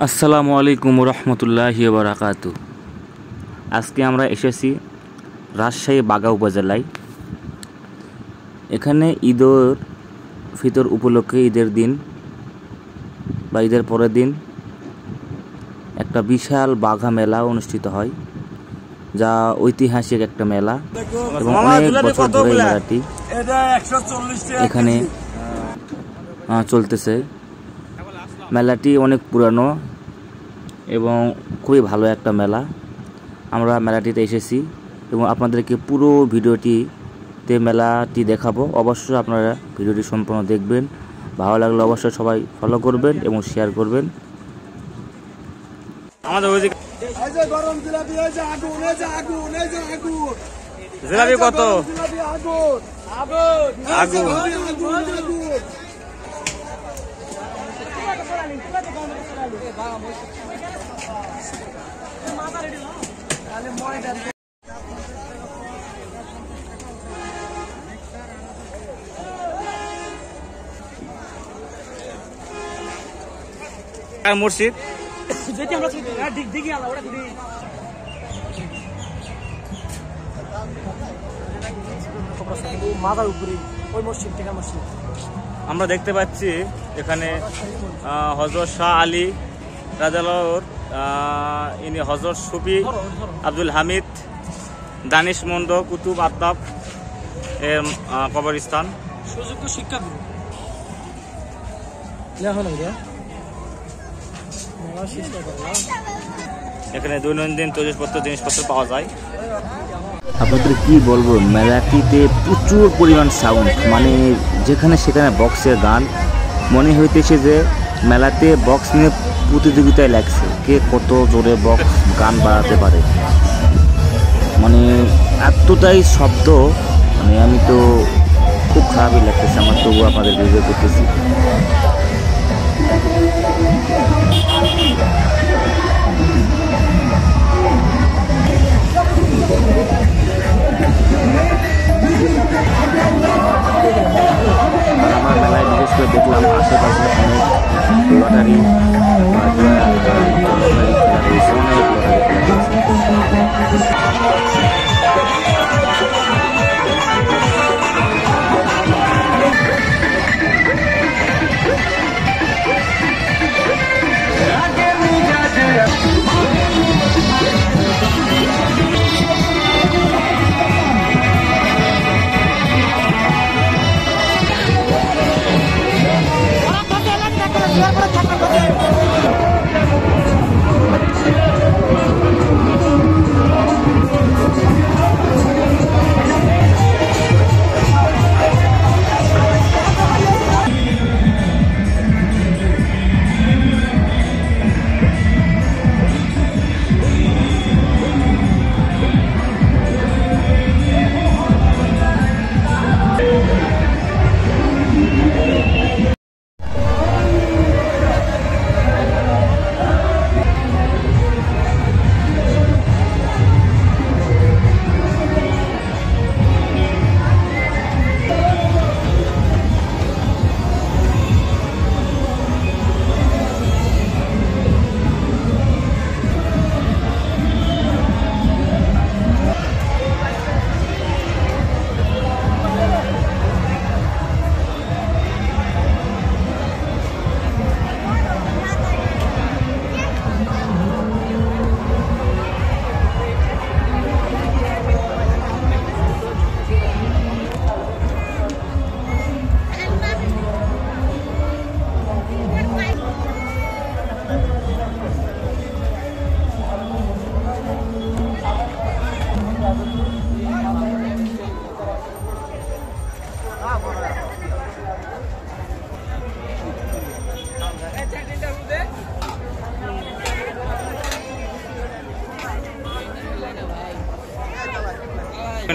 আসসালামু আলাইকুম রহমতুল্লাহি বারাকাতু। আজকে আমরা এসেছি রাজশাহী বাগা উপজেলায়। এখানে ঈদুল ফিতর উপলক্ষে ঈদের দিন বা ঈদের পরের দিন একটা বিশাল বাঘা মেলা অনুষ্ঠিত হয়, যা ঐতিহাসিক একটা মেলা এবং অনেক বছর ধরে মেলাটি এখানে চলতেছে। মেলাটি অনেক পুরানো এবং খুবই ভালো একটা মেলা। আমরা মেলাটিতে এসেছি এবং আপনাদেরকে পুরো ভিডিওটিতে মেলাটি দেখাবো। অবশ্যই আপনারা ভিডিওটি সম্পূর্ণ দেখবেন। ভালো লাগলে অবশ্যই সবাই ফলো করবেন এবং শেয়ার করবেন। আমাদের জিলাপি কত? মসজিদ আমরা দেখতে পাচ্ছি এখানে হযরত শাহ আলী রাদিয়াল্লাহু ইনি হযরত সুফি আব্দুল হামিদ দানিশমন্দ কুতুব আত্তাব এর কবরস্থান। সুযোগ্য শিক্ষাগুরু এখানে দৈনন্দিন জিনিসপত্র পাওয়া যায়। আপনাদের কি বলবো, মেলাটিতে প্রচুর পরিমাণ সাউন্ড, মানে যেখানে সেখানে বক্সের গান। মনে হইতেছে যে মেলাতে বক্স নিয়ে প্রতিযোগিতায় লাগছে, কে কত জোরে বক্স গান বাড়াতে পারে। মানে এতটাই শব্দ, মানে আমি তো খুব খারাপই লাগতেছে আমার, তবু আপনাদের ভিডিও করতেছি। আর আমার মেলায় বিশেষ করে দেখলাম আশেপাশে অনেক লটারি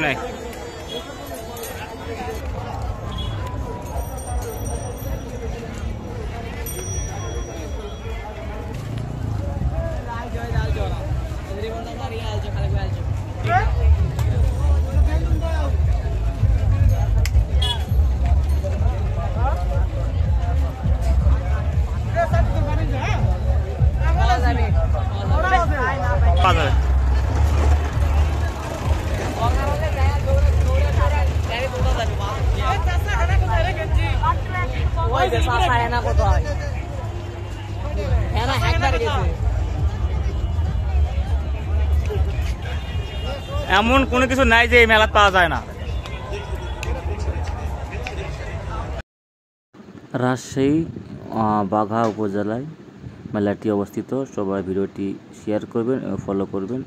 নাই। এমন কোনো কিছু নাই যে এই মেলা পাওয়া যায় না। রাজশাহী বাঘা উপজেলায় মেলাটি অবস্থিত। সবাই ভিডিওটি শেয়ার করবেন এবং ফলো করবেন।